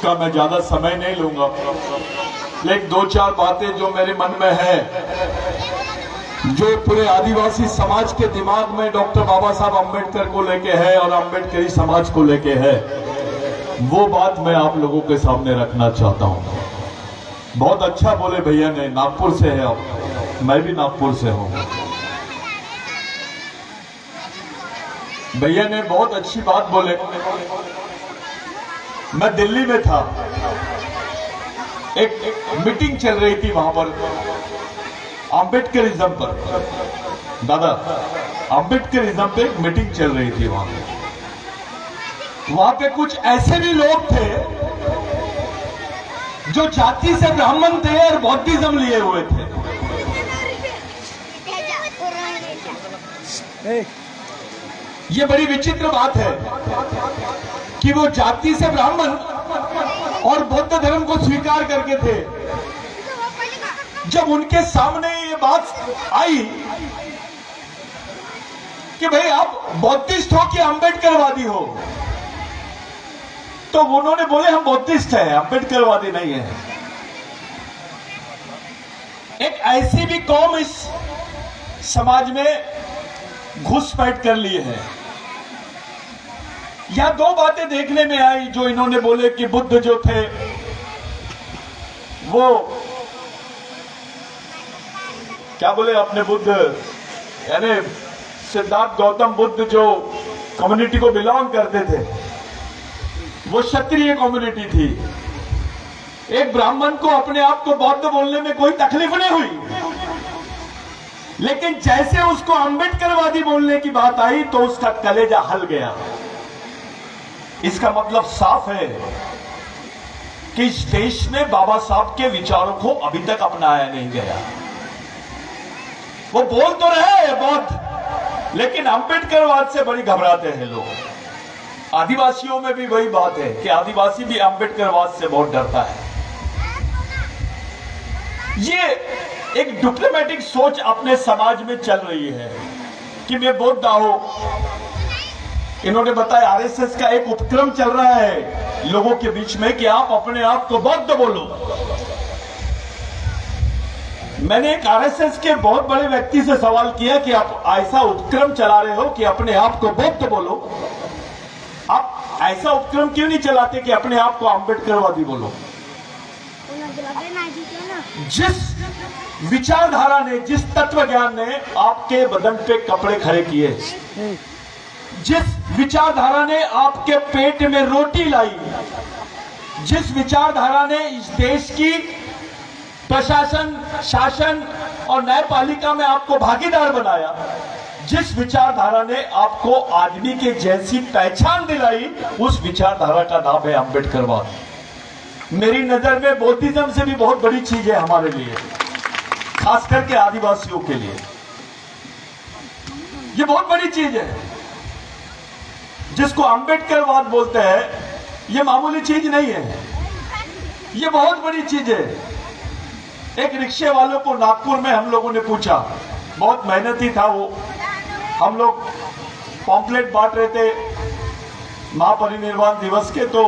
का मैं ज्यादा समय नहीं लूंगा, लेकिन दो चार बातें जो मेरे मन में है, जो पूरे आदिवासी समाज के दिमाग में डॉक्टर बाबा साहब अम्बेडकर को लेके है और अम्बेडकरी समाज को लेके है, वो बात मैं आप लोगों के सामने रखना चाहता हूं। बहुत अच्छा बोले भैया ने, नागपुर से है आप, मैं भी नागपुर से हूं। भैया ने बहुत अच्छी बात बोले। मैं दिल्ली में था, एक मीटिंग चल रही थी वहां पर अम्बेडकरिज्म पर। दादा, अम्बेडकरिज्म पे एक मीटिंग चल रही थी वहां पे कुछ ऐसे भी लोग थे जो जाति से ब्राह्मण थे और बौद्धिज्म लिए हुए थे। ये बड़ी विचित्र बात है कि वो जाति से ब्राह्मण और बौद्ध धर्म को स्वीकार करके थे। जब उनके सामने ये बात आई कि भाई आप बौद्धिस्ट हो कि अम्बेडकरवादी हो, तो उन्होंने बोले हम बौद्धिस्ट हैं, अम्बेडकरवादी नहीं है। एक ऐसी भी कौम इस समाज में घुसपैठ कर ली है। यहां दो बातें देखने में आई जो इन्होंने बोले कि बुद्ध जो थे वो क्या बोले अपने, बुद्ध यानी सिद्धार्थ गौतम बुद्ध जो कम्युनिटी को बिलोंग करते थे, वो क्षत्रिय कम्युनिटी थी। एक ब्राह्मण को अपने आप को बौद्ध बोलने में कोई तकलीफ नहीं हुई, लेकिन जैसे उसको अम्बेडकरवादी बोलने की बात आई तो उसका कलेजा हल गया। इसका मतलब साफ है कि इस देश में बाबा साहब के विचारों को अभी तक अपनाया नहीं गया। वो बोल तो रहे हैं बौद्ध, लेकिन अम्बेडकरवाद से बड़ी घबराते हैं लोग। आदिवासियों में भी वही बात है कि आदिवासी भी अम्बेडकरवाद से बहुत डरता है। ये एक डिप्लोमेटिक सोच अपने समाज में चल रही है कि मैं बौद्ध हूं। इन्होंने बताया आरएसएस का एक उपक्रम चल रहा है लोगों के बीच में कि आप अपने आप को बौद्ध बोलो। मैंने एक आरएसएस के बहुत बड़े व्यक्ति से सवाल किया कि आप ऐसा उपक्रम चला रहे हो कि अपने आप को बौद्ध बोलो, आप ऐसा उपक्रम क्यों नहीं चलाते कि अपने आप को अम्बेडकरवादी बोलो? जिस विचारधारा ने, जिस तत्व ज्ञान ने आपके बदन पे कपड़े खड़े किए, जिस विचारधारा ने आपके पेट में रोटी लाई, जिस विचारधारा ने इस देश की प्रशासन, शासन और न्यायपालिका में आपको भागीदार बनाया, जिस विचारधारा ने आपको आदमी के जैसी पहचान दिलाई, उस विचारधारा का नाम है अम्बेडकरवाद। मेरी नजर में बौद्धिज्म से भी बहुत बड़ी चीज है हमारे लिए, खास करके आदिवासियों के लिए। ये बहुत बड़ी चीज है जिसको अम्बेडकरवाद बोलते हैं। ये मामूली चीज नहीं है, ये बहुत बड़ी चीज है। एक रिक्शे वालों को नागपुर में हम लोगों ने पूछा, बहुत मेहनती था वो, हम लोग पॉम्पलेट बांट रहे थे महापरिनिर्वाण दिवस के, तो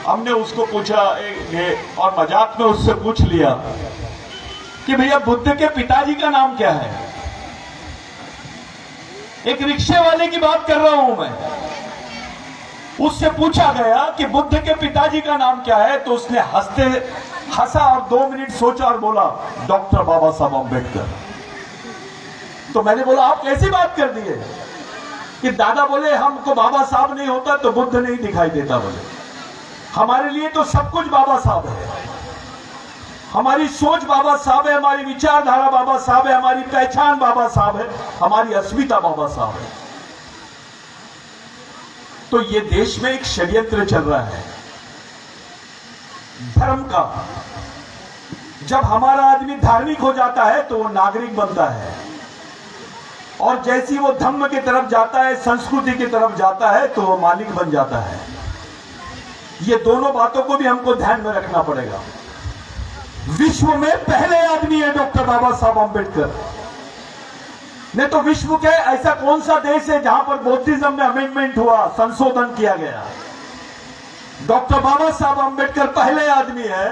हमने उसको पूछा और मजाक में उससे पूछ लिया कि भैया बुद्ध के पिताजी का नाम क्या है? एक रिक्शे वाले की बात कर रहा हूं मैं। उससे पूछा गया कि बुद्ध के पिताजी का नाम क्या है, तो उसने हंसा और 2 मिनट सोचा और बोला डॉक्टर बाबा साहब अम्बेडकर। तो मैंने बोला आप कैसी बात कर दिए कि दादा बोले हमको बाबा साहब नहीं होता तो बुद्ध नहीं दिखाई देता। बोले हमारे लिए तो सब कुछ बाबा साहब है, हमारी सोच बाबा साहब है, हमारी विचारधारा बाबा साहब है, हमारी पहचान बाबा साहब है, हमारी अस्मिता बाबा साहब है। तो ये देश में एक षड्यंत्र चल रहा है धर्म का। जब हमारा आदमी धार्मिक हो जाता है तो वो नागरिक बनता है, और जैसी वो धर्म की तरफ जाता है, संस्कृति की तरफ जाता है, तो वो मालिक बन जाता है। ये दोनों बातों को भी हमको ध्यान में रखना पड़ेगा। विश्व में पहले आदमी है डॉक्टर बाबा साहब अम्बेडकर। नहीं तो विश्व के ऐसा कौन सा देश है जहां पर बौद्धिज्म में अमेंडमेंट हुआ, संशोधन किया गया? डॉक्टर बाबा साहब अंबेडकर पहले आदमी है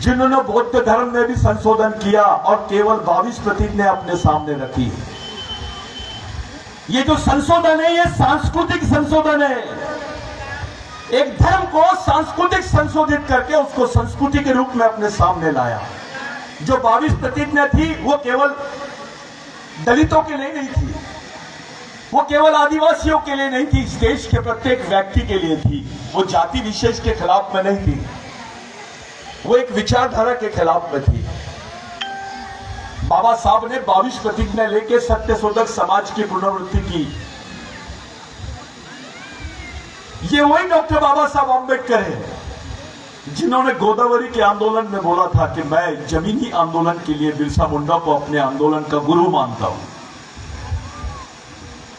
जिन्होंने बौद्ध धर्म में भी संशोधन किया और केवल 22 प्रतिज्ञा अपने सामने रखी। ये जो संशोधन है ये सांस्कृतिक संशोधन है। एक धर्म को सांस्कृतिक संशोधित करके उसको संस्कृति के रूप में अपने सामने लाया। जो 22 प्रतिज्ञा थी वो केवल दलितों के लिए नहीं थी, वो केवल आदिवासियों के लिए नहीं थी, इस देश के प्रत्येक व्यक्ति के लिए थी। वो जाति विशेष के खिलाफ में नहीं थी, वो एक विचारधारा के खिलाफ में थी। बाबा साहब ने 22 प्रतिज्ञा लेके सत्य शोधक समाज की पुनर्वृत्ति की। ये वही डॉक्टर बाबा साहब अंबेडकर है जिन्होंने गोदावरी के आंदोलन में बोला था कि मैं जमीनी आंदोलन के लिए बिरसा मुंडा को अपने आंदोलन का गुरु मानता हूं।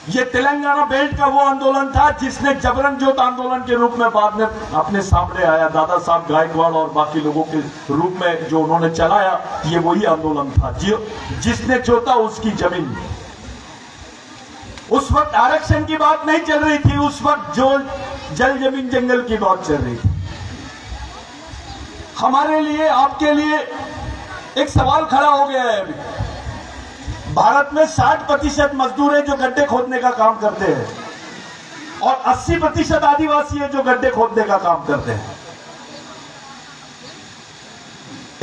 ये तेलंगाना बेल्ट का वो आंदोलन था जिसने जबरन जोत आंदोलन के रूप में बाद में अपने सामने आया, दादा साहब गायकवाड़ और बाकी लोगों के रूप में जो उन्होंने चलाया, ये वही आंदोलन था जिसने जोता उसकी जमीन। उस वक्त आरक्षण की बात नहीं चल रही थी, उस वक्त जो जल जमीन जंगल की बात चल रही थी। हमारे लिए, आपके लिए एक सवाल खड़ा हो गया है। अभी भारत में 60% मजदूर है जो गड्ढे खोदने का काम करते हैं और 80% आदिवासी है जो गड्ढे खोदने का काम करते हैं।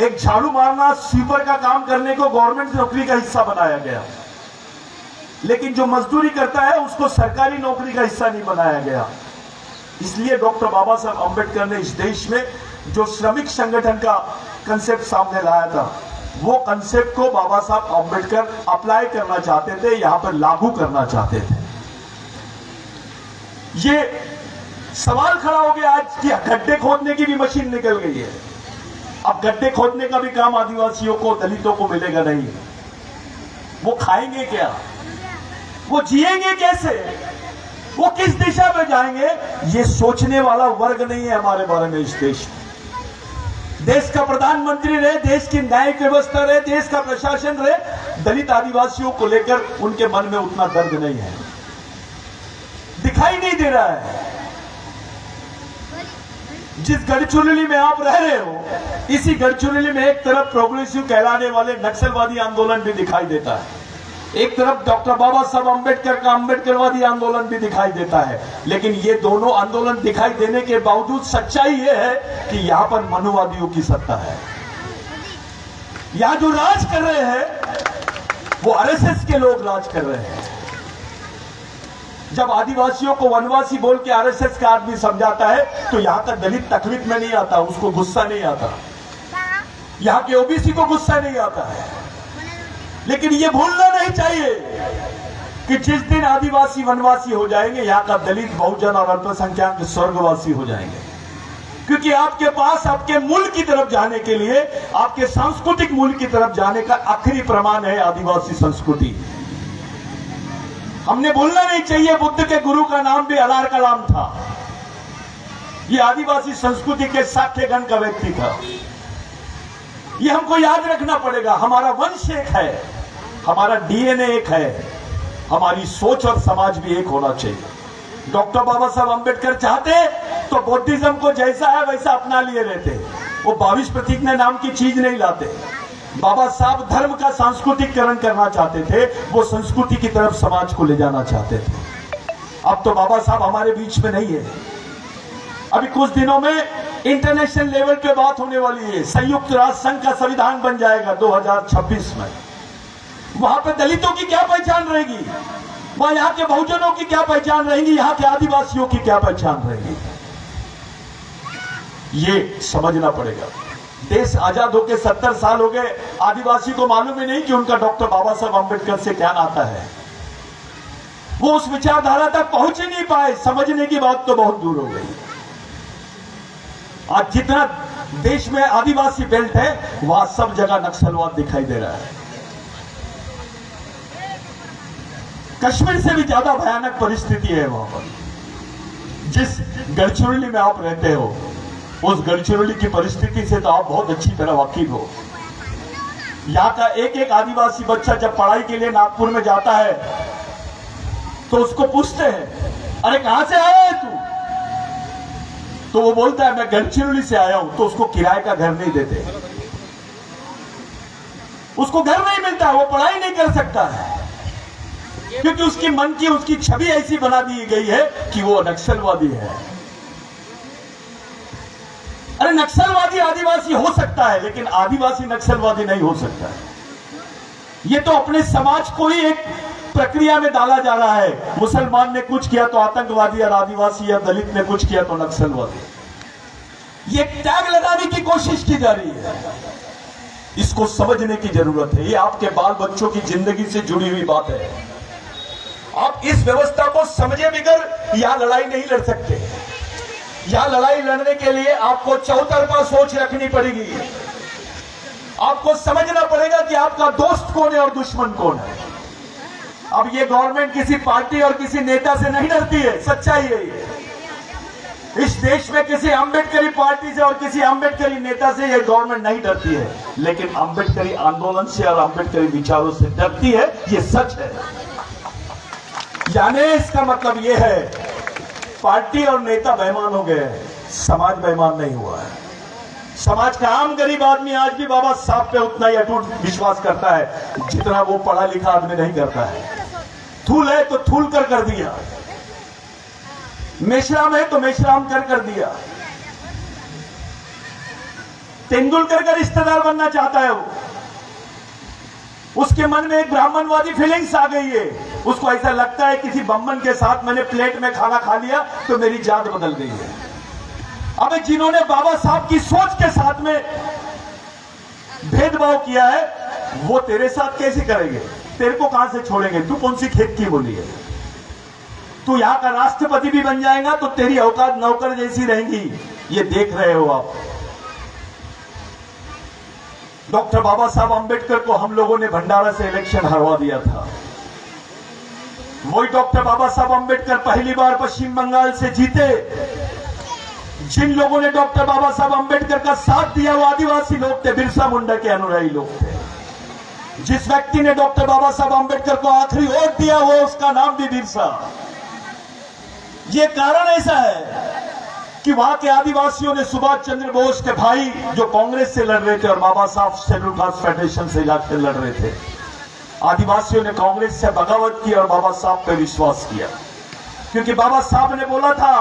एक झाड़ू मारना, स्वीपर का काम करने को गवर्नमेंट नौकरी का हिस्सा बनाया गया, लेकिन जो मजदूरी करता है उसको सरकारी नौकरी का हिस्सा नहीं बनाया गया। इसलिए डॉक्टर बाबा साहब अंबेडकर ने इस देश में जो श्रमिक संगठन का कंसेप्ट सामने लाया था, वो कंसेप्ट को बाबा साहब अंबेडकर अप्लाई करना चाहते थे, यहां पर लागू करना चाहते थे। ये सवाल खड़ा हो गया आज कि गड्ढे खोदने की भी मशीन निकल गई है। अब गड्ढे खोदने का भी काम आदिवासियों को, दलितों को मिलेगा नहीं। वो खाएंगे क्या, वो जिएंगे कैसे, वो किस दिशा में जाएंगे, ये सोचने वाला वर्ग नहीं है हमारे बारे में। इस देश का प्रधानमंत्री रहे, देश की न्यायिक व्यवस्था रहे, देश का प्रशासन रहे, दलित आदिवासियों को लेकर उनके मन में उतना दर्द नहीं है, दिखाई नहीं दे रहा है। जिस गढ़चिरौली में आप रह रहे हो, इसी गढ़चिरौली में एक तरफ प्रोग्रेसिव कहलाने वाले नक्सलवादी आंदोलन भी दिखाई देता है, एक तरफ डॉक्टर बाबा साहब अंबेडकर का अंबेडकरवादी आंदोलन भी दिखाई देता है। लेकिन ये दोनों आंदोलन दिखाई देने के बावजूद सच्चाई ये है कि यहां पर मनुवादियों की सत्ता है। यहां जो राज कर रहे हैं वो आरएसएस के लोग राज कर रहे हैं। जब आदिवासियों को वनवासी बोल के आरएसएस का आदमी समझाता है तो यहां का दलित तकलीफ में नहीं आता, उसको गुस्सा नहीं आता, यहां के ओबीसी को गुस्सा नहीं आता है। लेकिन ये भूलना नहीं चाहिए कि जिस दिन आदिवासी वनवासी हो जाएंगे, यहां का दलित, बहुजन और अल्पसंख्यक स्वर्गवासी हो जाएंगे। क्योंकि आपके पास आपके मूल की तरफ जाने के लिए, आपके सांस्कृतिक मूल की तरफ जाने का आखिरी प्रमाण है आदिवासी संस्कृति। हमने भूलना नहीं चाहिए, बुद्ध के गुरु का नाम भी अलार कलाम था। ये आदिवासी संस्कृति के साक्ष्यगण का व्यक्ति था। ये हमको याद रखना पड़ेगा। हमारा वंश एक है, हमारा डीएनए एक है, हमारी सोच और समाज भी एक होना चाहिए। डॉक्टर बाबा साहब अंबेडकर चाहते तो बौद्धिज्म को जैसा है वैसा अपना लिए रहते, वो 22 प्रतिज्ञा नाम की चीज नहीं लाते। बाबा साहब धर्म का सांस्कृतिकरण करना चाहते थे, वो संस्कृति की तरफ समाज को ले जाना चाहते थे। अब तो बाबा साहब हमारे बीच में नहीं है। अभी कुछ दिनों में इंटरनेशनल लेवल पे बात होने वाली है, संयुक्त राष्ट्र संघ का संविधान बन जाएगा 2026 में। वहां पे दलितों की क्या पहचान रहेगी, वहां यहाँ के बहुजनों की क्या पहचान रहेगी, यहाँ के आदिवासियों की क्या पहचान रहेगी, ये समझना पड़ेगा। देश आजाद होकर 70 साल हो गए, आदिवासी को मालूम ही नहीं कि उनका डॉक्टर बाबा साहब अंबेडकर से क्या नाता है। वो उस विचारधारा तक पहुंच ही नहीं पाए, समझने की बात तो बहुत दूर हो गई। आज जितना देश में आदिवासी बेल्ट है, वहां सब जगह नक्सलवाद दिखाई दे रहा है। कश्मीर से भी ज्यादा भयानक परिस्थिति है वहां पर। जिस गढ़चिरौली में आप रहते हो, उस गढ़चिरौली की परिस्थिति से तो आप बहुत अच्छी तरह वाकिफ हो। यहाँ का एक एक आदिवासी बच्चा जब पढ़ाई के लिए नागपुर में जाता है तो उसको पूछते हैं, अरे कहां से आया है तू? तो वो बोलता है मैं गढ़चिरौली से आया हूं, तो उसको किराए का घर नहीं देते, उसको घर नहीं मिलता, वो पढ़ाई नहीं कर सकता है, क्योंकि उसकी मन की उसकी छवि ऐसी बना दी गई है कि वो नक्सलवादी है। अरे नक्सलवादी आदिवासी हो सकता है, लेकिन आदिवासी नक्सलवादी नहीं हो सकता है। ये तो अपने समाज को ही एक प्रक्रिया में डाला जा रहा है। मुसलमान ने कुछ किया तो आतंकवादी, और आदिवासी या दलित ने कुछ किया तो नक्सलवादी। ये टैग लगाने की कोशिश की जा रही है। इसको समझने की जरूरत है। ये आपके बाल बच्चों की जिंदगी से जुड़ी हुई बात है। आप इस व्यवस्था को समझे बिगर यहां लड़ाई नहीं लड़ सकते। यहां लड़ाई लड़ने के लिए आपको चौतरफा सोच रखनी पड़ेगी। आपको समझना पड़ेगा कि आपका दोस्त कौन है और दुश्मन कौन है। अब ये गवर्नमेंट किसी पार्टी और किसी नेता से नहीं डरती है, सच्चाई है ये। इस देश में किसी अंबेडकरी पार्टी से और किसी अंबेडकरी नेता से ये गवर्नमेंट नहीं डरती है, लेकिन अंबेडकरी आंदोलन से और अंबेडकरी विचारों से डरती है, ये सच है। यानी इसका मतलब ये है पार्टी और नेता बेईमान हो गए हैं, समाज बेईमान नहीं हुआ है। समाज का आम गरीब आदमी आज भी बाबा साहब पे उतना ही अटूट विश्वास करता है जितना वो पढ़ा लिखा आदमी नहीं करता है। थूल है तो थूल कर दिया, मेश्राम है तो मेश्राम कर दिया। तेंदुलकर का रिश्तेदार बनना चाहता है वो, उसके मन में एक ब्राह्मणवादी फीलिंग्स आ गई है। उसको ऐसा लगता है किसी बम्बन के साथ मैंने प्लेट में खाना खा लिया तो मेरी जात बदल गई है। अब जिन्होंने बाबा साहब की सोच के साथ में भेदभाव किया है, वो तेरे साथ कैसे करेंगे? तेरे को कहां से छोड़ेंगे? तू कौन सी खेत की बोली है? तू यहां का राष्ट्रपति भी बन जाएगा तो तेरी औकात नौकर जैसी रहेगी। ये देख रहे हो आप। डॉक्टर बाबा साहब अंबेडकर को हम लोगों ने भंडारा से इलेक्शन हरवा दिया था। वही डॉक्टर बाबा साहब अंबेडकर पहली बार पश्चिम बंगाल से जीते। जिन लोगों ने डॉक्टर बाबा साहब अंबेडकर का साथ दिया वो आदिवासी लोग थे, बिरसा मुंडा के अनुयायी लोग थे। जिस व्यक्ति ने डॉक्टर बाबा साहब अंबेडकर को आखिरी वोट दिया वो उसका नाम भी बिरसा। ये कारण ऐसा है कि वहां के आदिवासियों ने सुभाष चंद्र बोस के भाई जो कांग्रेस से लड़ रहे थे और बाबा साहब शेड्यूल कास्ट फेडरेशन से जाकर लड़ रहे थे, आदिवासियों ने कांग्रेस से बगावत की और बाबा साहब पे विश्वास किया, क्योंकि बाबा साहब ने बोला था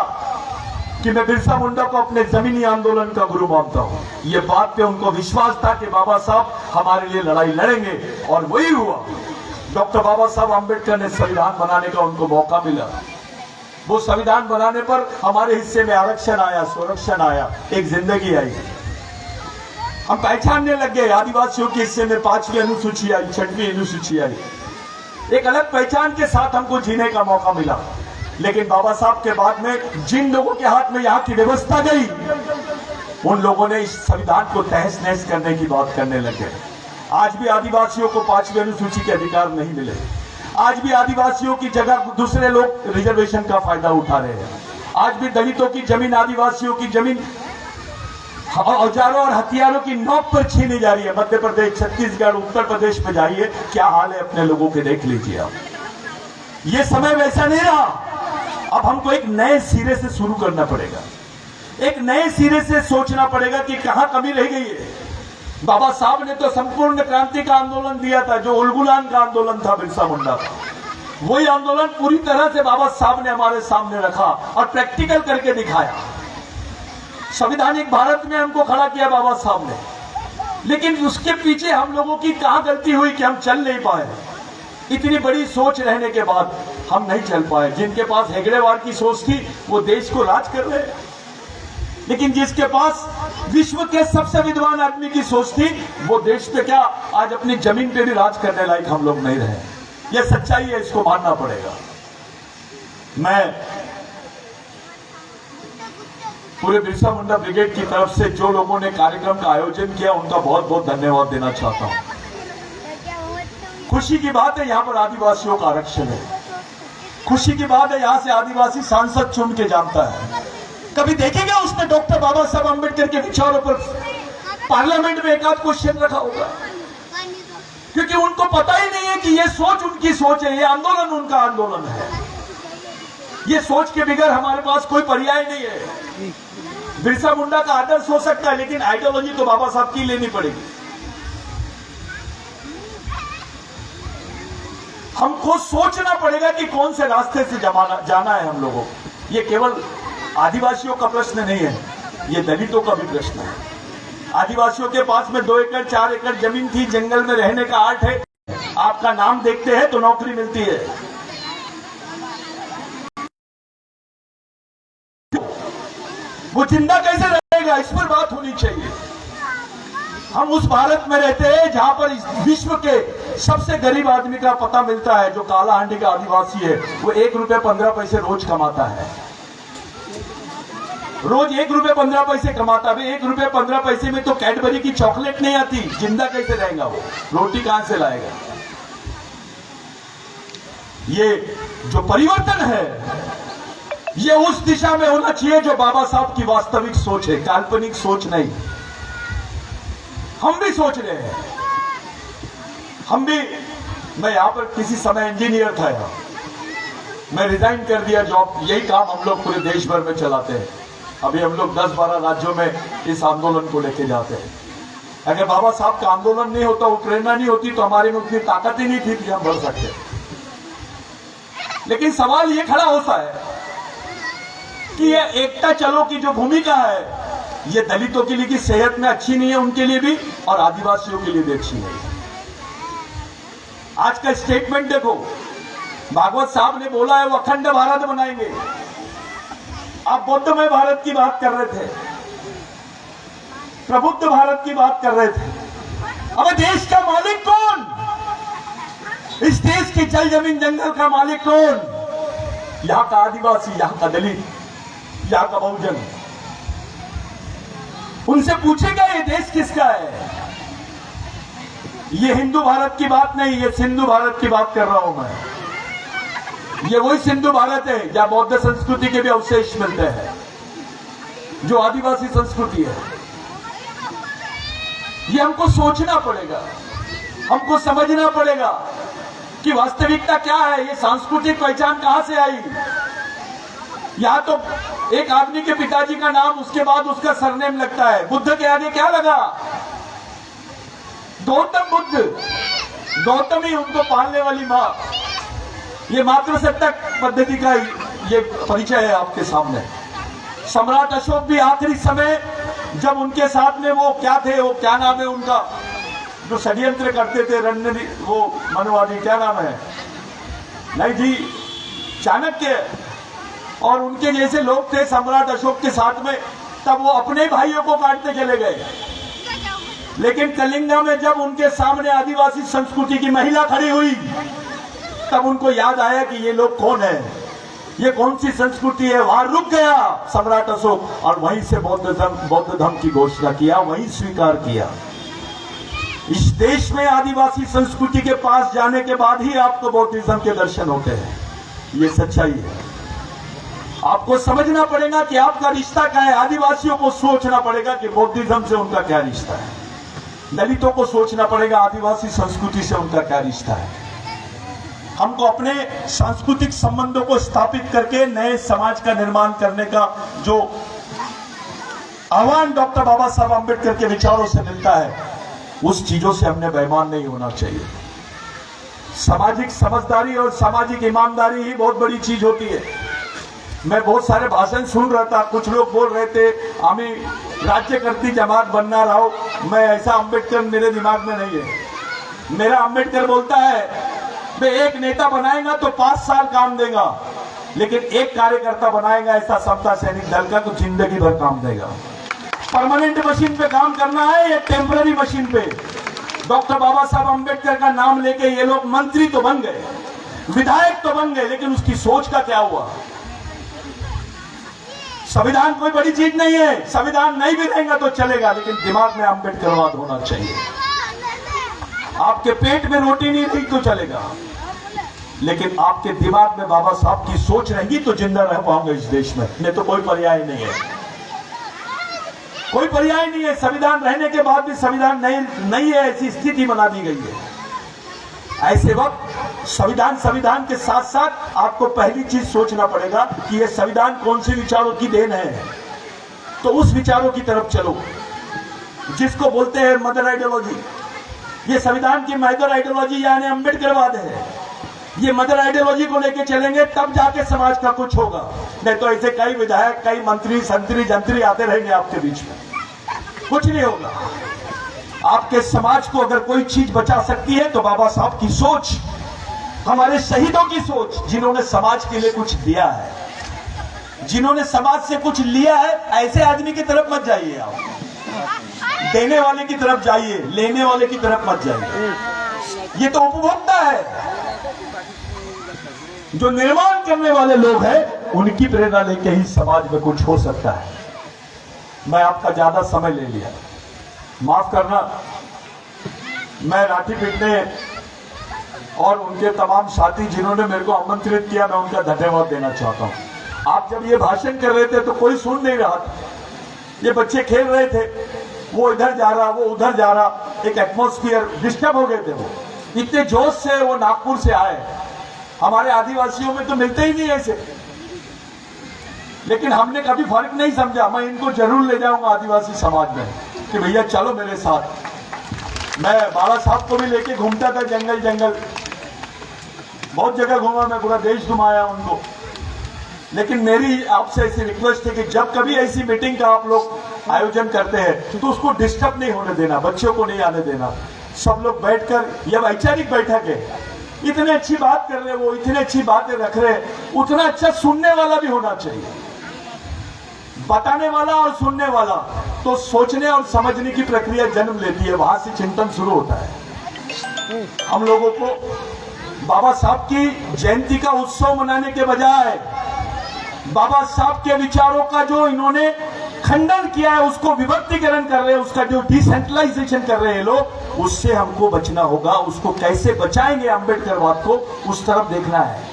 कि मैं बिरसा मुंडा को अपने जमीनी आंदोलन का गुरु मानता हूं। यह बात पे उनको विश्वास था कि बाबा साहब हमारे लिए लड़ाई लड़ेंगे, और वही हुआ। डॉक्टर बाबा साहब अंबेडकर ने संविधान बनाने का उनको मौका मिला। वो संविधान बनाने पर हमारे हिस्से में आरक्षण आया, संरक्षण आया, एक जिंदगी आई। हम पहचानने लग गए। आदिवासियों के हिस्से में 5वीं अनुसूची आई, 6वीं अनुसूची आई। एक अलग पहचान के साथ हमको जीने का मौका मिला। लेकिन बाबा साहब के बाद में जिन लोगों के हाथ में यहाँ की व्यवस्था गई, उन लोगों ने इस संविधान को तहस नहस करने की बात करने लगे। आज भी आदिवासियों को 5वीं अनुसूची के अधिकार नहीं मिले। आज भी आदिवासियों की जगह दूसरे लोग रिजर्वेशन का फायदा उठा रहे हैं। आज भी दलितों की जमीन, आदिवासियों की जमीन औजारों और हथियारों की नोक पर छीनी जा रही है। मध्य प्रदेश, छत्तीसगढ़, उत्तर प्रदेश में जाइए, क्या हाल है अपने लोगों के देख लीजिए आप। ये समय वैसा नहीं रहा। अब हमको एक नए सिरे से शुरू करना पड़ेगा। एक नए सिरे से सोचना पड़ेगा कि कहां कमी रह गई है। बाबा साहब ने तो संपूर्ण क्रांति का आंदोलन दिया था, जो उलगुलान का आंदोलन था बिरसा मुंडा का। वही आंदोलन पूरी तरह से बाबा साहब ने हमारे सामने रखा और प्रैक्टिकल करके दिखाया। संवैधानिक भारत में हमको खड़ा किया बाबा साहब ने, लेकिन उसके पीछे हम लोगों की कहां गलती हुई कि हम चल नहीं पाए। इतनी बड़ी सोच रहने के बाद हम नहीं चल पाए। जिनके पास हेगड़ेवार की सोच थी वो देश को राज कर रहे, लेकिन जिसके पास विश्व के सबसे विद्वान आदमी की सोच थी वो देश पे क्या आज अपनी जमीन पे भी राज करने लायक हम लोग नहीं रहे। ये सच्चाई है, इसको मानना पड़ेगा। मैं पूरे बिरसा मुंडा ब्रिगेड की तरफ से जो लोगों ने कार्यक्रम का आयोजन किया उनका बहुत बहुत धन्यवाद देना चाहता हूं। खुशी की बात है, यहां पर आदिवासियों का आरक्षण है। खुशी की बात है, यहां से आदिवासी सांसद चुन के जानता है। कभी देखेगा उसने डॉक्टर बाबा साहब अंबेडकर के विचारों पर पार्लियामेंट में एक आध क्वेश्चन रखा होगा? क्योंकि उनको पता ही नहीं है कि ये सोच उनकी सोच है, ये आंदोलन उनका आंदोलन है। ये सोच के बगैर हमारे पास कोई पर्याय नहीं है। बिरसा मुंडा का आदर्श हो सकता है, लेकिन आइडियोलॉजी तो बाबा साहब की लेनी पड़ेगी। हमको सोचना पड़ेगा कि कौन से रास्ते से जाना है हम लोगों को। ये केवल आदिवासियों का प्रश्न नहीं है, ये दलितों का भी प्रश्न है। आदिवासियों के पास में 2 एकड़ 4 एकड़ जमीन थी, जंगल में रहने का आर्ट है। आपका नाम देखते हैं तो नौकरी मिलती है। वो जिंदा कैसे रहेगा, इस पर बात होनी चाहिए। हम उस भारत में रहते हैं जहां पर इस विश्व के सबसे गरीब आदमी का पता मिलता है, जो काला हांडी का आदिवासी है। वो 1 रुपये 15 पैसे रोज कमाता है, रोज 1 रुपये 15 पैसे कमाता है। 1 रुपये 15 पैसे में तो कैडबरी की चॉकलेट नहीं आती, जिंदा कैसे रहेगा वो, रोटी कहां से लाएगा। ये जो परिवर्तन है ये उस दिशा में होना चाहिए जो बाबा साहब की वास्तविक सोच है, काल्पनिक सोच नहीं। हम भी सोच रहे हैं, हम भी, मैं यहां पर किसी समय इंजीनियर था यहां, मैं रिजाइन कर दिया जॉब। यही काम हम लोग पूरे देश भर में चलाते हैं। अभी हम लोग 10-12 राज्यों में इस आंदोलन को लेके जाते हैं। अगर बाबा साहब का आंदोलन नहीं होता, वो प्रेरणा नहीं होती, तो हमारे में उतनी ताकत ही नहीं थी कि हम बढ़ सकते। लेकिन सवाल ये खड़ा होता है कि ये एकता चलो की जो भूमिका है, ये दलितों के लिए की सेहत में अच्छी नहीं है, उनके लिए भी, और आदिवासियों के लिए भी अच्छी नहीं है। आज का स्टेटमेंट देखो, भागवत साहब ने बोला है वो अखंड भारत बनाएंगे। आप बौद्धमय भारत की बात कर रहे थे, प्रबुद्ध भारत की बात कर रहे थे। अब देश का मालिक कौन? इस देश के जल जमीन जंगल का मालिक कौन? यहां का आदिवासी, यहां का दलित, यहां का बहुजन। उनसे पूछेगा ये देश किसका है। ये हिंदू भारत की बात नहीं, ये सिंधु भारत की बात कर रहा हूं मैं। ये वही सिंधु भारत है जहां बौद्ध संस्कृति के भी अवशेष मिलते हैं, जो आदिवासी संस्कृति है। ये हमको सोचना पड़ेगा, हमको समझना पड़ेगा कि वास्तविकता क्या है, ये सांस्कृतिक पहचान कहां से आई। यहां तो एक आदमी के पिताजी का नाम, उसके बाद उसका सरनेम लगता है। बुद्ध के आगे क्या लगा? गौतम बुद्ध, गौतमी उनको पालने वाली मां। ये मातृसत्ता पद्धति का ये परिचय है आपके सामने। सम्राट अशोक भी आखिरी समय जब उनके साथ में वो क्या थे, वो क्या नाम है उनका, जो षड्यंत्र करते थे, रणनीति, वो मनवादी, क्या नाम है, नहीं जी, चाणक्य और उनके जैसे लोग थे सम्राट अशोक के साथ में। तब वो अपने भाइयों को काटते चले गए। लेकिन कलिंगा में जब उनके सामने आदिवासी संस्कृति की महिला खड़ी हुई, तब उनको याद आया कि ये लोग कौन है, ये कौन सी संस्कृति है। वहां रुक गया सम्राट अशोक और वहीं से बौद्ध धर्म की घोषणा किया, वहीं स्वीकार किया। इस देश में आदिवासी संस्कृति के पास जाने के बाद ही आपको बौद्धिज्म के दर्शन होते हैं। ये सच्चाई है। आपको समझना पड़ेगा कि आपका रिश्ता क्या है। आदिवासियों को सोचना पड़ेगा कि बौद्धिज्म से उनका क्या रिश्ता है। दलितों को सोचना पड़ेगा आदिवासी संस्कृति से उनका क्या रिश्ता है। हमको अपने सांस्कृतिक संबंधों को स्थापित करके नए समाज का निर्माण करने का जो आह्वान डॉक्टर बाबा साहब अम्बेडकर के विचारों से मिलता है, उस चीजों से हमने बेईमान नहीं होना चाहिए। सामाजिक समझदारी और सामाजिक ईमानदारी ही बहुत बड़ी चीज होती है। मैं बहुत सारे भाषण सुन रहा था, कुछ लोग बोल रहे थे हमें राज्य करती जमात बनना रहो। मैं ऐसा, अम्बेडकर मेरे दिमाग में नहीं है। मेरा अम्बेडकर बोलता है वे एक नेता बनाएगा तो 5 साल काम देगा, लेकिन एक कार्यकर्ता बनाएगा ऐसा समता सैनिक दल का, तो जिंदगी भर काम देगा। परमानेंट मशीन पे काम करना है या टेम्पररी मशीन पे। डॉक्टर बाबा साहब अम्बेडकर का नाम लेके ये लोग मंत्री तो बन गए, विधायक तो बन गए, लेकिन उसकी सोच का क्या हुआ। संविधान कोई बड़ी चीज नहीं है, संविधान नहीं भी रहेगा तो चलेगा, लेकिन दिमाग में अम्बेडकरवाद होना चाहिए। आपके पेट में रोटी नहीं रही तो चलेगा, लेकिन आपके दिमाग में बाबा साहब की सोच रहेगी तो जिंदा रह पाओगे इस देश में। नहीं तो कोई पर्याय नहीं है, कोई पर्याय नहीं है। संविधान रहने के बाद भी संविधान नहीं है, ऐसी स्थिति बना दी गई है। ऐसे वक्त संविधान के साथ साथ आपको पहली चीज सोचना पड़ेगा कि यह संविधान कौन से विचारों की देन है। तो उस विचारों की तरफ चलो जिसको बोलते हैं मदर आइडियोलॉजी। ये संविधान की मदर आइडियोलॉजी यानी अम्बेडकरवाद है। ये मदर आइडियोलॉजी को लेके चलेंगे तब जाके समाज का कुछ होगा, नहीं तो ऐसे कई विधायक, कई मंत्री, संतरी, जंतरी आते रहेंगे आपके बीच में, कुछ नहीं होगा। आपके समाज को अगर कोई चीज बचा सकती है तो बाबा साहब की सोच, हमारे शहीदों की सोच, जिन्होंने समाज के लिए कुछ दिया है, जिन्होंने समाज से कुछ लिया है। ऐसे आदमी की तरफ मत जाइए आप, देने वाले की तरफ जाइए, लेने वाले की तरफ मत जाइए। ये तो उपभोक्ता है। जो निर्माण करने वाले लोग हैं उनकी प्रेरणा लेके ही समाज में कुछ हो सकता है। मैं आपका ज्यादा समय ले लिया, माफ करना। मैं राठी पिटने और उनके तमाम साथी जिन्होंने मेरे को आमंत्रित किया, मैं उनका धन्यवाद देना चाहता हूं। आप जब ये भाषण कर रहे थे तो कोई सुन नहीं रहा था, ये बच्चे खेल रहे थे, वो इधर जा रहा, वो उधर जा रहा, एक एटमॉस्फेयर डिस्टर्ब हो गए थे। वो इतने जोश से वो नागपुर से आए। हमारे आदिवासियों में तो मिलते ही नहीं ऐसे, लेकिन हमने कभी फर्क नहीं समझा। मैं इनको जरूर ले जाऊंगा आदिवासी समाज में कि भैया चलो मेरे साथ। मैं बाला साहब को भी लेके घूमता था जंगल जंगल, बहुत जगह घूमा, मैं पूरा देश घुमाया उनको। लेकिन मेरी आपसे ऐसी रिक्वेस्ट है कि जब कभी ऐसी मीटिंग का आप लोग आयोजन करते हैं तो उसको डिस्टर्ब नहीं होने देना, बच्चों को नहीं आने देना। सब लोग बैठकर, यह वैचारिक बैठक है, इतने अच्छी बात कर रहे, वो इतनी अच्छी बातें रख रहे, उतना अच्छा सुनने वाला भी होना चाहिए। बताने वाला और सुनने वाला, तो सोचने और समझने की प्रक्रिया जन्म लेती है, वहां से चिंतन शुरू होता है। हम लोगों को बाबा साहब की जयंती का उत्सव मनाने के बजाय बाबा साहब के विचारों का जो इन्होंने खंडन किया है, उसको विभक्तिकरण कर रहे हैं, उसका जो डिसेंट्रलाइजेशन कर रहे हैं लोग, उससे हमको बचना होगा। उसको कैसे बचाएंगे अम्बेडकरवाद को, उस तरफ देखना है।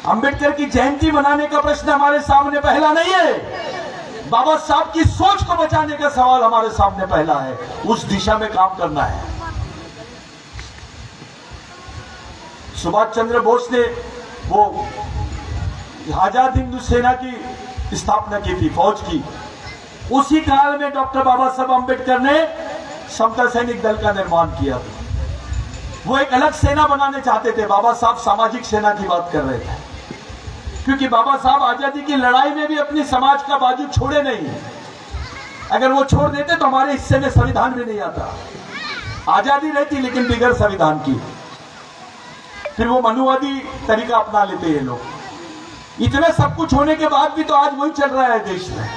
अम्बेडकर की जयंती मनाने का प्रश्न हमारे सामने पहला नहीं है, बाबा साहब की सोच को बचाने का सवाल हमारे सामने पहला है। उस दिशा में काम करना है। सुभाष चंद्र बोस ने वो आजाद हिंदू सेना की स्थापना की थी, फौज की। उसी काल में डॉक्टर बाबा साहब अम्बेडकर ने समता सैनिक दल का निर्माण किया था। वो एक अलग सेना बनाने चाहते थे। बाबा साहब सामाजिक सेना की बात कर रहे थे, क्योंकि बाबा साहब आजादी की लड़ाई में भी अपनी समाज का बाजू छोड़े नहीं। अगर वो छोड़ देते तो हमारे हिस्से में संविधान भी नहीं आता। आजादी रहती लेकिन बिगड़ संविधान की। फिर वो मनुवादी तरीका अपना लेते हैं लोग। इतना सब कुछ होने के बाद भी तो आज वही चल रहा है देश में।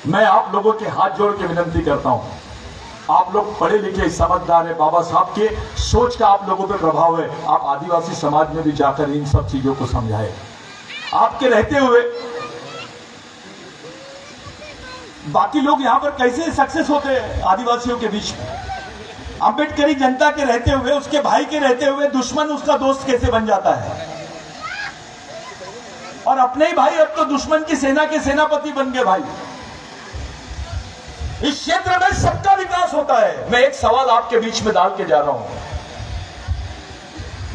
मैं आप लोगों के हाथ जोड़ के विनती करता हूं, आप लोग पढ़े लिखे समझदार है, बाबा साहब के सोच का आप लोगों पे प्रभाव है। आप आदिवासी समाज में भी जाकर इन सब चीजों को समझाएं। आपके रहते हुए बाकी लोग यहां पर कैसे सक्सेस होते हैं आदिवासियों के बीच में? अम्बेडकरी जनता के रहते हुए, उसके भाई के रहते हुए दुश्मन उसका दोस्त कैसे बन जाता है? और अपने ही भाई अब तो दुश्मन की सेना के सेनापति बन गए भाई। इस क्षेत्र में सबका विकास होता है। मैं एक सवाल आपके बीच में डाल के जा रहा हूं।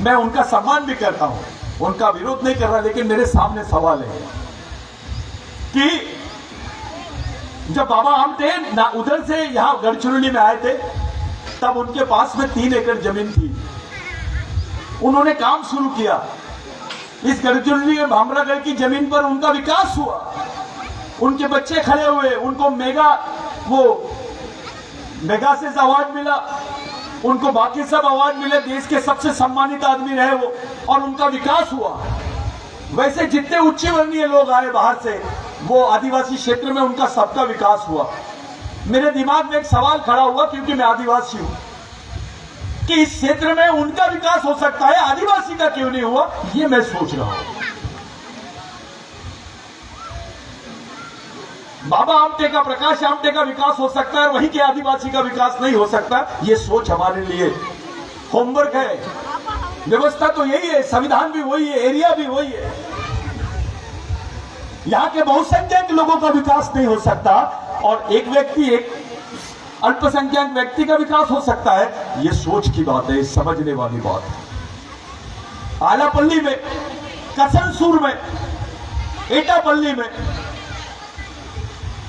मैं उनका सम्मान भी करता हूं, उनका विरोध नहीं कर रहा, लेकिन मेरे सामने सवाल है कि जब बाबा हम थे ना, उधर से यहां गढ़चिरौली में आए थे, तब उनके पास में 3 एकड़ जमीन थी। उन्होंने काम शुरू किया। इस गढ़चिरौली में भामरागढ़ की जमीन पर उनका विकास हुआ। उनके बच्चे खड़े हुए, उनको मेगासेस अवार्ड मिला, उनको बाकी सब अवार्ड मिले, देश के सबसे सम्मानित आदमी रहे वो, और उनका विकास हुआ। वैसे जितने उच्च वर्णीय लोग आए बाहर से, वो आदिवासी क्षेत्र में उनका सबका विकास हुआ। मेरे दिमाग में एक सवाल खड़ा हुआ, क्योंकि मैं आदिवासी हूं, कि इस क्षेत्र में उनका विकास हो सकता है, आदिवासी का क्यों नहीं हुआ? ये मैं सोच रहा हूं। बाबा आमटे का, प्रकाश आमटे का विकास हो सकता है, वहीं के आदिवासी का विकास नहीं हो सकता। ये सोच हमारे लिए होमवर्क है। व्यवस्था तो यही है, संविधान भी वही है, एरिया भी वही है। यहां के बहुसंख्यक लोगों का विकास नहीं हो सकता, और एक व्यक्ति एक अल्पसंख्यक व्यक्ति का विकास हो सकता है, ये सोच की बात है, समझने वाली बात है। आलापल्ली में, कसनसूर में, एटापल्ली में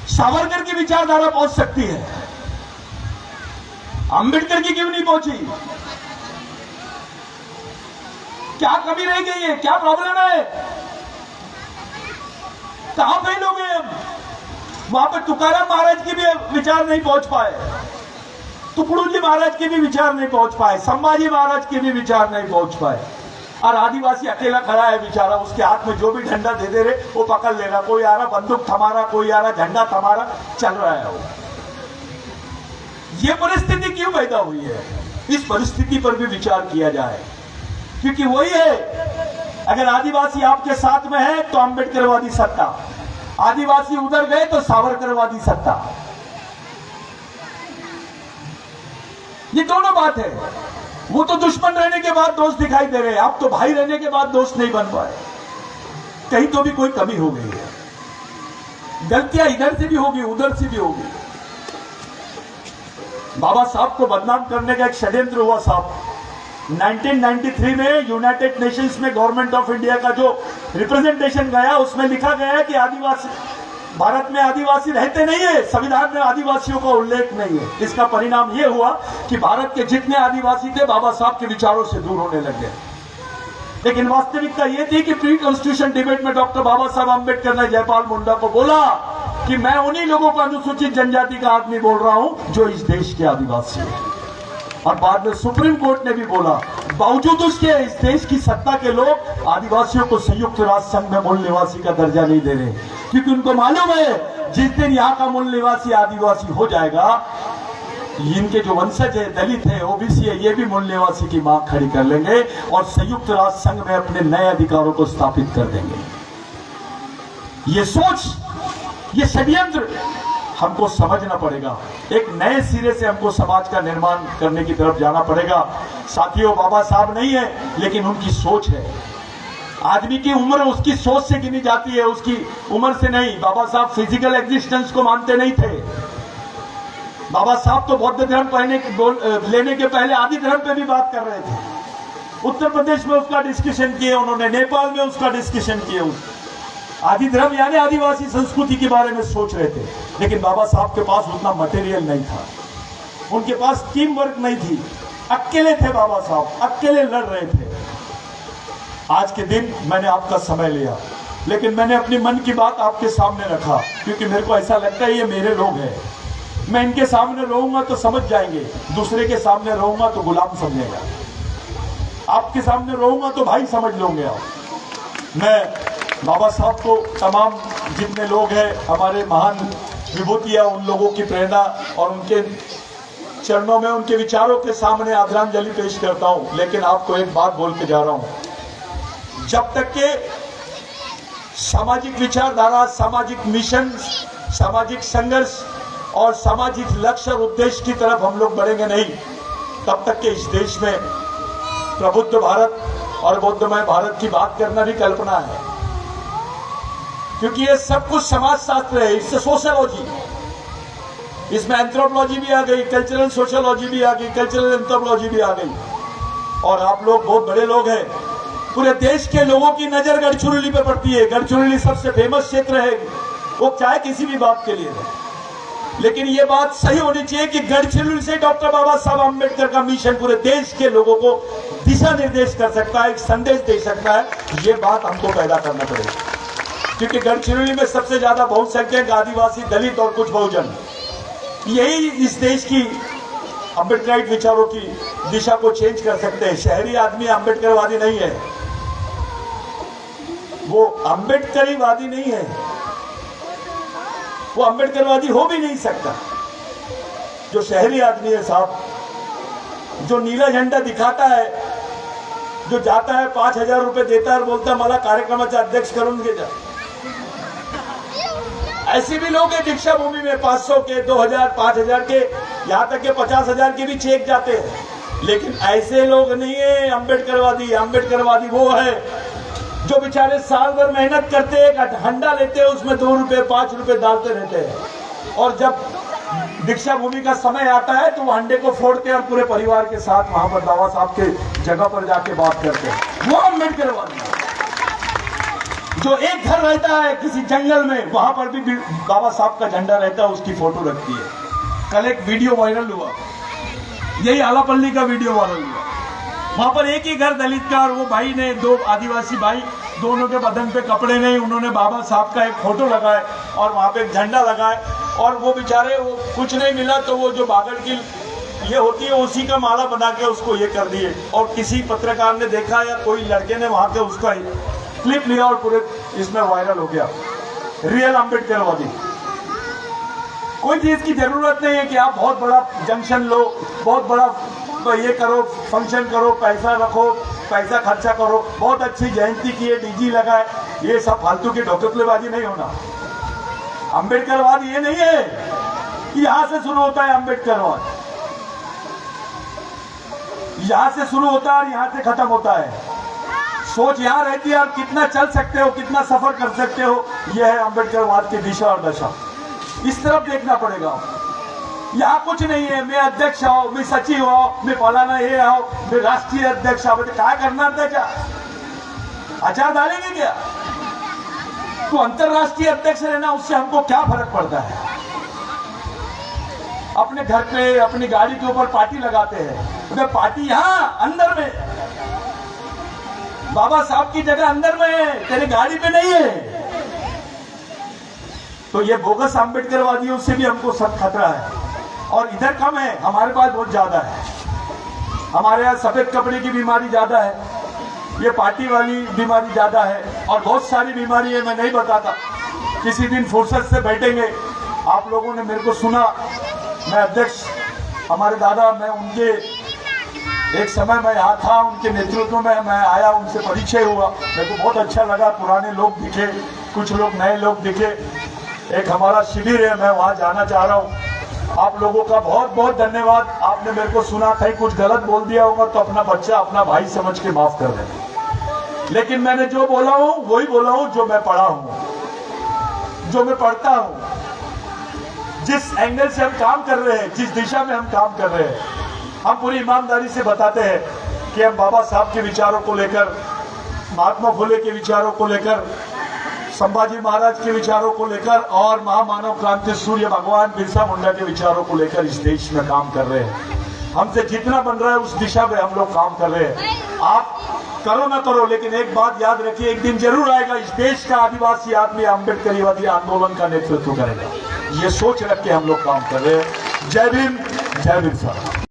सावरकर की विचारधारा पहुंच सकती है, अंबेडकर की क्यों नहीं पहुंची? क्या कमी रह गई है? क्या प्रॉब्लम है? कहां फेल हो गए हम? वहां पर तुकाराम महाराज की भी विचार नहीं पहुंच पाए, तुकडोजी महाराज के भी विचार नहीं पहुंच पाए, संभाजी महाराज के भी विचार नहीं पहुंच पाए, और आदिवासी अकेला खड़ा है बेचारा, उसके हाथ में जो भी झंडा दे दे रहे वो पकड़ ले रहा, कोई आ रहा बंदूक थमा रहा, कोई आ रहा झंडा थमा रहा, चल रहा है वो। ये परिस्थिति क्यों पैदा हुई है? इस परिस्थिति पर भी विचार किया जाए, क्योंकि वही है, अगर आदिवासी आपके साथ में है तो अंबेडकरवादी सत्ता, आदिवासी उधर गए तो सावरकरवादी सत्ता। ये दोनों बात है। वो तो दुश्मन रहने के बाद दोस्त दिखाई दे रहे हैं, आप तो भाई रहने के बाद दोस्त नहीं बन पाए। कहीं तो भी कोई कमी हो गई है, गलतियां इधर से भी होगी, उधर से भी होगी। बाबा साहब को बदनाम करने का एक षड्यंत्र हुआ साहब। 1993 में यूनाइटेड नेशंस में गवर्नमेंट ऑफ इंडिया का जो रिप्रेजेंटेशन गया, उसमें लिखा गया कि आदिवासी, भारत में आदिवासी रहते नहीं है, संविधान में आदिवासियों का उल्लेख नहीं है। इसका परिणाम यह हुआ कि भारत के जितने आदिवासी थे बाबा साहब के विचारों से दूर होने लगे। लेकिन वास्तविकता यह थी कि प्री कॉन्स्टिट्यूशन डिबेट में डॉक्टर बाबा साहब अम्बेडकर ने जयपाल मुंडा को बोला कि मैं उन्हीं लोगों को अनुसूचित जनजाति का आदमी बोल रहा हूं जो इस देश के आदिवासी हैं। और बाद में सुप्रीम कोर्ट ने भी बोला, बावजूद उसके इस देश की सत्ता के लोग आदिवासियों को संयुक्त राष्ट्र संघ में मूल निवासी का दर्जा नहीं दे रहे, क्योंकि उनको मालूम है जिस दिन यहाँ का मूल निवासी आदिवासी हो जाएगा, इनके जो वंशज है, दलित है, ओबीसी है, ये भी मूल निवासी की मांग खड़ी कर लेंगे और संयुक्त राष्ट्र संघ में अपने नए अधिकारों को स्थापित कर देंगे। ये सोच, ये षड्यंत्र हमको समझना पड़ेगा। एक नए सिरे से हमको समाज का निर्माण करने की तरफ जाना पड़ेगा। साथियों, बाबा साहब नहीं है, लेकिन उनकी सोच है। आदमी की उम्र उसकी सोच से गिनी जाती है, उसकी उम्र से नहीं। बाबा साहब फिजिकल एग्जिस्टेंस को मानते नहीं थे। बाबा साहब तो बौद्ध धर्म लेने के पहले आदि धर्म पे भी बात कर रहे थे। उत्तर प्रदेश में उसका डिस्कशन किए उन्होंने, नेपाल में उसका डिस्कशन किए। आदि धर्म यानी आदिवासी संस्कृति के बारे में सोच रहे थे, लेकिन बाबा साहब के पास उतना मटेरियल नहीं था, उनके पास टीम वर्क नहीं थी, अकेले थे बाबा साहब, अकेले लड़ रहे थे। आज के दिन मैंने आपका समय लिया, लेकिन मैंने अपनी मन की बात आपके सामने रखा, क्योंकि मेरे को ऐसा लगता है ये मेरे लोग हैं। मैं इनके सामने रहूंगा तो समझ जाएंगे, दूसरे के सामने रहूंगा तो गुलाम समझेगा, आपके सामने रहूंगा तो भाई समझ लोगे आप। मैं बाबा साहब को, तमाम जितने लोग हैं हमारे महान विभूतियां, उन लोगों की प्रेरणा और उनके चरणों में, उनके विचारों के सामने आदरांजलि पेश करता हूं। लेकिन आपको एक बात बोल के जा रहा हूं, जब तक के सामाजिक विचारधारा, सामाजिक मिशन, सामाजिक संघर्ष और सामाजिक लक्ष्य और उद्देश्य की तरफ हम लोग बढ़ेंगे नहीं, तब तक के इस देश में प्रबुद्ध भारत और बौद्धमय भारत की बात करना भी कल्पना है। क्योंकि ये सब कुछ समाज शास्त्र है, इससे सोशियोलॉजी, इसमें एंथ्रोपोलॉजी भी आ गई, कल्चरल सोशियोलॉजी भी आ गई, कल्चरल एंथ्रोपोलॉजी भी आ गई। और आप लोग बहुत बड़े लोग हैं, पूरे देश के लोगों की नजर गढ़चिरौली पे पड़ती है। गढ़चिरौली सबसे फेमस क्षेत्र है, वो चाहे किसी भी बात के लिए है, लेकिन ये बात सही होनी चाहिए कि गढ़चिरौली से डॉक्टर बाबा साहब अम्बेडकर का मिशन पूरे देश के लोगों को दिशा निर्देश कर सकता है, एक संदेश दे सकता है। ये बात हमको पैदा करना पड़ेगा, क्योंकि गढ़चिरौली में सबसे ज्यादा बहुसंख्यक आदिवासी, दलित और कुछ बहुजन, यही इस देश की अम्बेडकराइट विचारों की दिशा को चेंज कर सकते हैं। शहरी आदमी अम्बेडकरवादी नहीं है, वो अम्बेडकरीवादी नहीं है, वो अम्बेडकरवादी हो भी नहीं सकता। जो शहरी आदमी है साहब, जो नीला झंडा दिखाता है, जो जाता है 5,000 रुपए देता है और बोलता है मला कार्यक्रमाचा अध्यक्ष करून घे जा, ऐसे भी लोग हैं दीक्षा भूमि में 500 के, 2,000, 5,000 के, यहां तक के 50,000 के भी चेक जाते हैं। लेकिन ऐसे लोग नहीं है अम्बेडकरवादी। अम्बेडकरवादी वो है जो बेचारे साल भर मेहनत करते हैं, एक हंडा लेते हैं, उसमें 2 रुपए 5 रुपए डालते रहते हैं, और जब दीक्षा भूमि का समय आता है तो वो अंडे को फोड़ते हैं और पूरे परिवार के साथ वहां पर बाबा साहब के जगह पर जाके बात करते हैं। वो अम्बेडकरवादी जो एक घर रहता है किसी जंगल में, वहां पर भी बाबा साहब का झंडा रहता है, उसकी फोटो रखती है। कल एक वीडियो वायरल हुआ, यही आलापल्ली का वीडियो वायरल हुआ। वहां पर एक ही घर दलित का, और वो भाई ने, दो आदिवासी भाई, दोनों के बदन पे कपड़े नहीं, उन्होंने बाबा साहब का एक फोटो लगाए और वहां पे एक झंडा लगाए, और वो बेचारे वो कुछ नहीं मिला तो वो जो बागड़ की ये होती है उसी का माला बना के उसको ये कर दिए। और किसी पत्रकार ने देखा या कोई लड़के ने वहां के उसका क्लिप लिया और पूरे इसमें वायरल हो गया। रियल अम्बेडकरवादी। कोई चीज की जरूरत नहीं है कि आप बहुत बड़ा जंक्शन लो, बहुत बड़ा ये करो, फंक्शन करो, पैसा रखो, पैसा खर्चा करो, बहुत अच्छी जयंती की है, डीजी लगाए, ये सब फालतू की ढोकलेबाजी नहीं होना। अम्बेडकरवाद ये नहीं है कि यहां से शुरू होता है अम्बेडकरवाद, यहां से शुरू होता है और यहां से खत्म होता है। सोच यहां रहती है और कितना चल सकते हो, कितना सफर कर सकते हो, यह है अम्बेडकरवाद की दिशा और दशा। इस तरफ देखना पड़ेगा। यहाँ कुछ नहीं है, मैं अध्यक्ष आओ, मैं सचिव आओ, मैं फलाना ये आओ, मैं राष्ट्रीय अध्यक्ष आओ, तो क्या करना अध्यक्ष? अचार डालेंगे क्या? तो अंतरराष्ट्रीय अध्यक्ष रहना उससे हमको क्या फर्क पड़ता है? अपने घर पे अपनी गाड़ी के ऊपर पार्टी लगाते हैं, उधर पार्टी यहाँ अंदर में, बाबा साहब की जगह अंदर में है, तेरी गाड़ी पे नहीं है। तो ये बोगस अम्बेडकरवादियों से भी हमको सब खतरा है। और इधर कम है, हमारे पास बहुत ज्यादा है। हमारे यहाँ सफेद कपड़े की बीमारी ज्यादा है, ये पार्टी वाली बीमारी ज्यादा है, और बहुत सारी बीमारी है, मैं नहीं बताता। किसी दिन फुर्सत से बैठेंगे। आप लोगों ने मेरे को सुना, मैं अध्यक्ष, हमारे दादा, मैं उनके एक समय मैं यहाँ था, उनके नेतृत्व में मैं आया, उनसे परिचय हुआ, मेरे को बहुत अच्छा लगा। पुराने लोग दिखे, कुछ लोग नए लोग दिखे। एक हमारा शिविर है, मैं वहाँ जाना चाह रहा हूँ। आप लोगों का बहुत बहुत धन्यवाद। आपने मेरे को सुना, कहीं कुछ गलत बोल दिया होगा तो अपना बच्चा, अपना भाई समझ के माफ कर देना। लेकिन मैंने जो बोला हूँ वही बोला हूँ जो मैं पढ़ा हूँ, जो मैं पढ़ता हूँ। जिस एंगल से हम काम कर रहे हैं, जिस दिशा में हम काम कर रहे हैं, हम पूरी ईमानदारी से बताते हैं कि हम बाबा साहब के विचारों को लेकर, महात्मा फुले के विचारों को लेकर, संभाजी महाराज के विचारों को लेकर और महामानव क्रांति सूर्य भगवान बिरसा मुंडा के विचारों को लेकर इस देश में काम कर रहे हैं। हमसे जितना बन रहा है उस दिशा में हम लोग काम कर रहे हैं। आप करो ना करो, लेकिन एक बात याद रखिए, एक दिन जरूर आएगा इस देश का आदिवासी आदमी अम्बेडकरवादी आंदोलन का नेतृत्व करेगा। ये सोच रख के हम लोग काम कर रहे हैं। जय भीम, जय बिरसा।